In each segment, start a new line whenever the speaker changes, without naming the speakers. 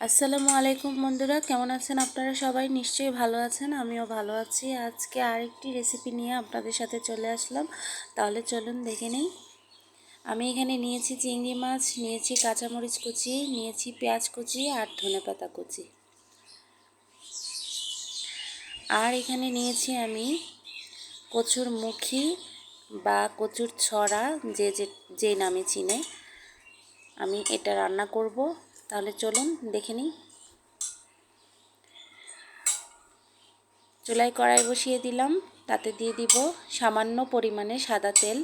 আসসালামু আলাইকুম বন্ধুরা, কেমন আছেন আপনারা? সবাই নিশ্চয়ই ভালো আছেন, আমিও ভালো আছি। আজকে আরেকটি রেসিপি নিয়ে আপনাদের সাথে চলে আসলাম। তাহলে চলুন দেখে নিই। আমি এখানে নিয়েছি চিংড়ি মাছ, নিয়েছি কাঁচামরিচ কুচি, নিয়েছি পেঁয়াজ কুচি আর ধনেপাতা কুচি। আর এখানে নিয়েছি আমি কচুর মুখি বা কচুর ছড়া, যে নামে চিনে। আমি এটা রান্না করব। তাহলে চলুন দেখে নিই। চুলায় কড়াই বসিয়ে দিলাম, তাতে দিয়ে দিব সামান্য পরিমাণে সাদা তেল।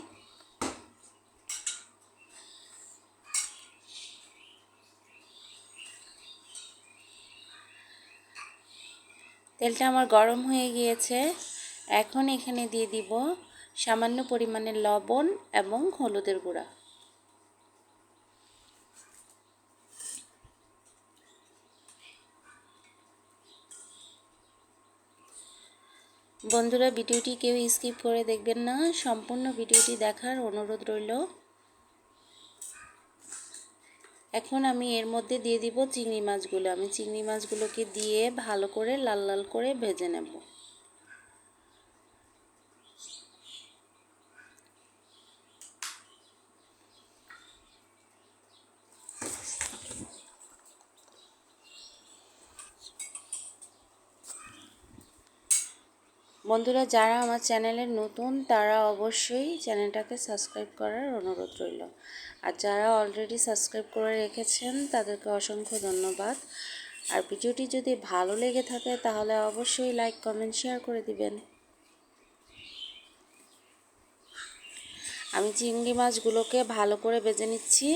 তেলটা আমার গরম হয়ে গিয়েছে। এখন এখানে দিয়ে দিব সামান্য পরিমাণে লবণ এবং হলুদের গুঁড়া। বন্ধুরা, ভিডিওটি কেউ স্কিপ করে দেখবেন না, সম্পূর্ণ ভিডিওটি দেখার অনুরোধ রইল। এখন আমি এর মধ্যে দিয়ে দিব চিংড়ি মাছগুলো। আমি চিংড়ি মাছগুলোকে দিয়ে ভালো করে লাল লাল করে ভেজে নেব। বন্ধুরা, যারা আমার চ্যানেলে নতুন তারা অবশ্যই চ্যানেলটাকে সাবস্ক্রাইব করার অনুরোধ রইল। আর যারা অলরেডি সাবস্ক্রাইব করে রেখেছেন তাদেরকে অসংখ্য ধন্যবাদ। আর ভিডিওটি যদি ভালো লেগে থাকে তাহলে অবশ্যই লাইক, কমেন্ট, শেয়ার করে দিবেন। আমি চিংড়ি মাছগুলোকে ভালো করে ভেজে নিচ্ছি।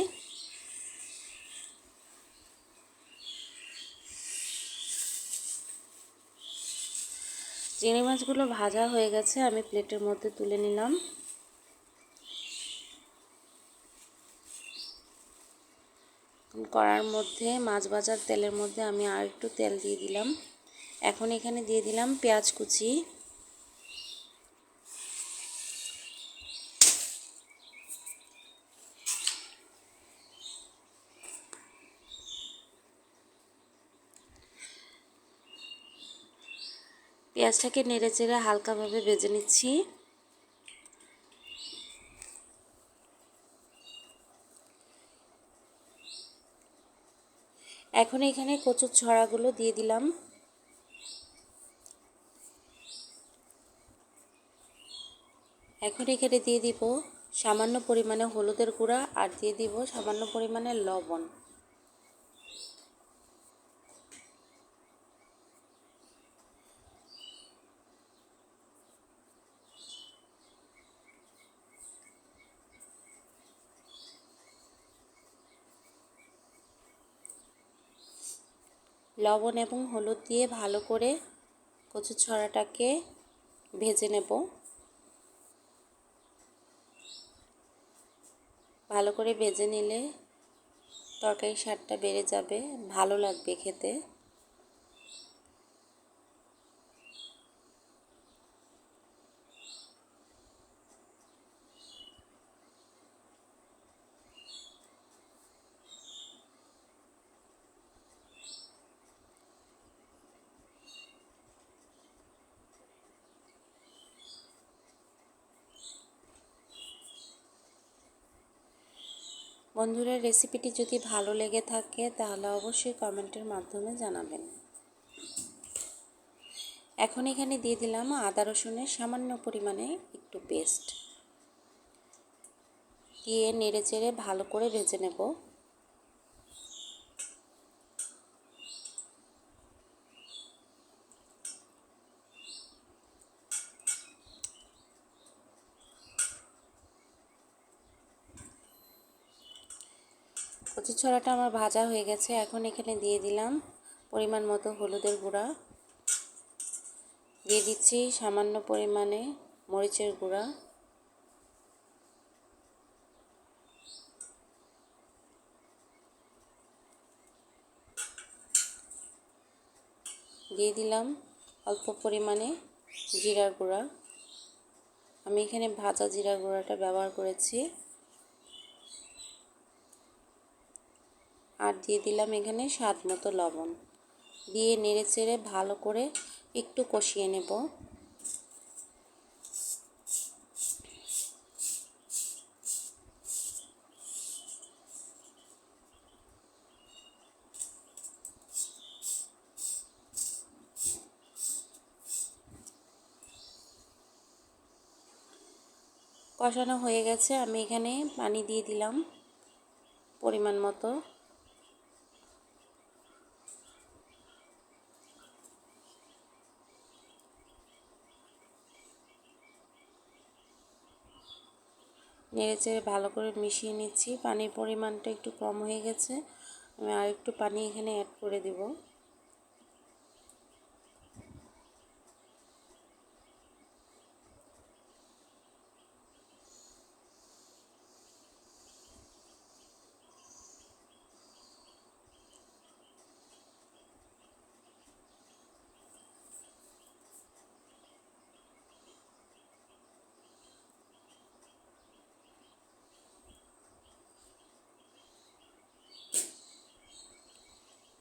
চিংড়ি মাছগুলো ভাজা হয়ে গেছে, আমি প্লেটের মধ্যে তুলে নিলাম। কড়ার মধ্যে মাছ ভাজার তেলের মধ্যে আমি আর একটু তেল দিয়ে দিলাম। এখন এখানে দিয়ে দিলাম পেঁয়াজ কুচি। পেঁয়াজটাকে নেড়ে চেড়ে হালকাভাবে ভেজে নিচ্ছি। এখন এখানে কচুর ছড়াগুলো দিয়ে দিলাম। এখন এখানে দিয়ে দিব সামান্য পরিমাণে হলুদের গুঁড়া আর দিয়ে দিব সামান্য পরিমাণে লবণ। লবণ এবং হলুদ দিয়ে ভালো করে কচুর ছড়াটাকে ভেজে নেব। ভালো করে ভেজে নিলে তরকারির স্বাদটা বেড়ে যাবে, ভালো লাগবে খেতে। বন্ধুরা, রেসিপিটি যদি ভালো লেগে থাকে তাহলে অবশ্যই কমেন্টের মাধ্যমে জানাবেন। এখন এখানে দিয়ে দিলাম আদা রসুনের সামান্য পরিমাণে একটু পেস্ট দিয়ে নেড়ে চেড়ে ভালো করে ভেজে নেব। কচুর ছড়াটা আমার ভাজা হয়ে গেছে। এখন এখানে দিয়ে দিলাম পরিমাণ মতো হলুদের গুঁড়া, দিয়ে দিচ্ছি সামান্য পরিমাণে মরিচের গুঁড়া, দিয়ে দিলাম অল্প পরিমাণে জিরার গুঁড়া। আমি এখানে ভাজা জিরার গুঁড়াটা ব্যবহার করেছি। আর দিয়ে দিলাম এখানে স্বাদ মতো লবণ, দিয়ে নেড়ে চেড়ে ভালো করে একটু কষিয়ে নেব। কষানো হয়ে গেছে, আমি এখানে পানি দিয়ে দিলাম পরিমাণ মতো। নেড়েচেড়ে ভালো করে মিশিয়ে নিচ্ছি। পানির পরিমাণটা একটু কম হয়ে গেছে, আমি আর একটু পানি এখানে অ্যাড করে দেব।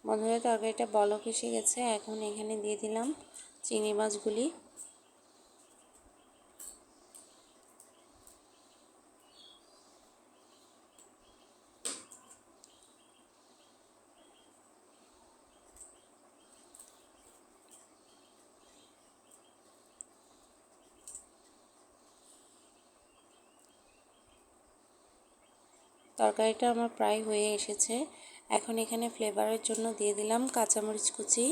বন্ধুরা, তরকারিটা বলক এসে গেছে, এখন এখানে দিয়ে দিলাম চিংড়ি মাছগুলি। তরকারিটা আমার প্রায় হয়ে এসেছে, এখন এখানে ফ্লেভারের জন্য দিয়ে দিলাম কাঁচামরিচ কুচি,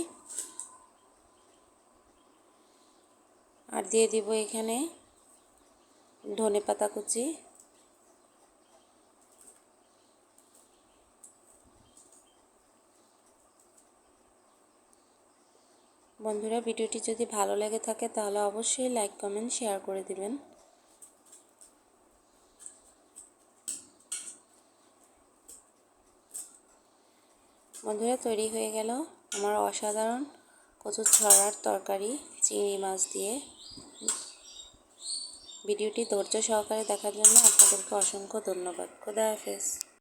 আর দিয়ে দিব এখানে ধনেপাতা কুচি। বন্ধুরা, ভিডিওটি যদি ভালো লেগে থাকে তাহলে অবশ্যই লাইক কমেন্ট শেয়ার করে দিবেন। বন্ধুরা, তৈরি হয়ে গেল আমার অসাধারণ কচুর ছড়ার তরকারি চিংড়ি মাছ দিয়ে। ভিডিওটি ধৈর্য সহকারে দেখার জন্য আপনাদেরকে অসংখ্য ধন্যবাদ। খোদা হাফেজ।